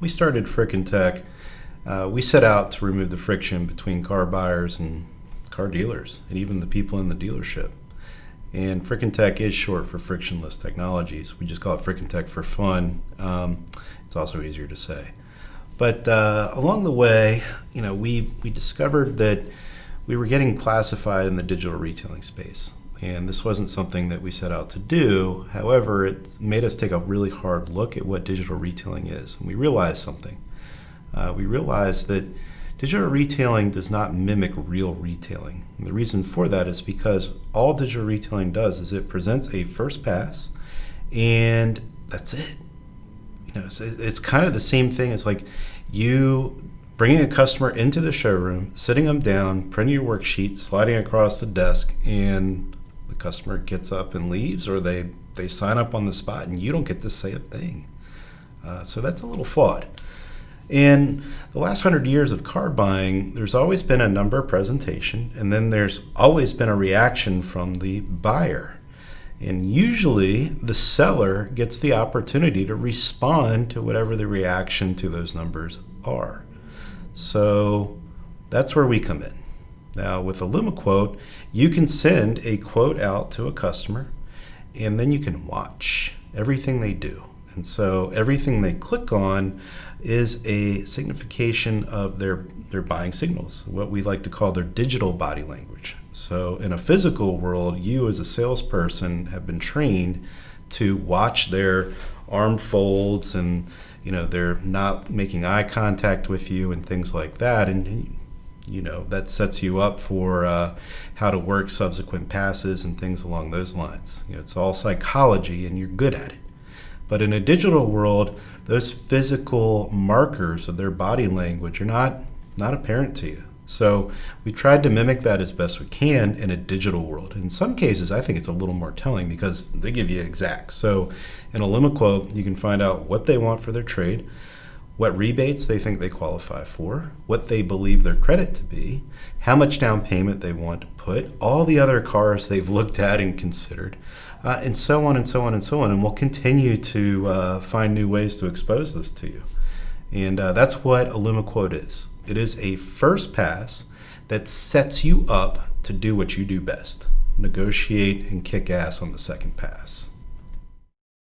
we started Frickin' Tech, we set out to remove the friction between car buyers and car dealers, and even the people in the dealership. And Frickin' Tech is short for Frictionless Technologies. We just call it Frickin' Tech for fun. It's also easier to say. But along the way, we discovered that we were getting classified in the digital retailing space. And this wasn't something that we set out to do. However, it made us take a really hard look at what digital retailing is. And we realized something. We realized that digital retailing does not mimic real retailing. And the reason for that is because all digital retailing does is it presents a first pass, and that's it. It's kind of the same thing as like you bringing a customer into the showroom, sitting them down, printing your worksheet, sliding across the desk, and the customer gets up and leaves, or they sign up on the spot, and you don't get to say a thing. So that's a little flawed. In the last 100 years of car buying, there's always been a number presentation, and then there's always been a reaction from the buyer. And usually the seller gets the opportunity to respond to whatever the reaction to those numbers are. So that's where we come in. Now with IllumiQuote, you can send a quote out to a customer, and then you can watch everything they do. And so everything they click on is a signification of their buying signals, what we like to call their digital body language. So in a physical world, you as a salesperson have been trained to watch their arm folds, and they're not making eye contact with you and things like that. And that sets you up for how to work subsequent passes and things along those lines. It's all psychology, and you're good at it. But in a digital world, those physical markers of their body language are not apparent to you. So we tried to mimic that as best we can in a digital world. In some cases, I think it's a little more telling because they give you exacts. So in IllumiQuote, you can find out what they want for their trade, what rebates they think they qualify for, what they believe their credit to be, how much down payment they want to put, all the other cars they've looked at and considered, and so on and so on and so on. And we'll continue to find new ways to expose this to you. And that's what IllumiQuote is. It is a first pass that sets you up to do what you do best, negotiate and kick ass on the second pass.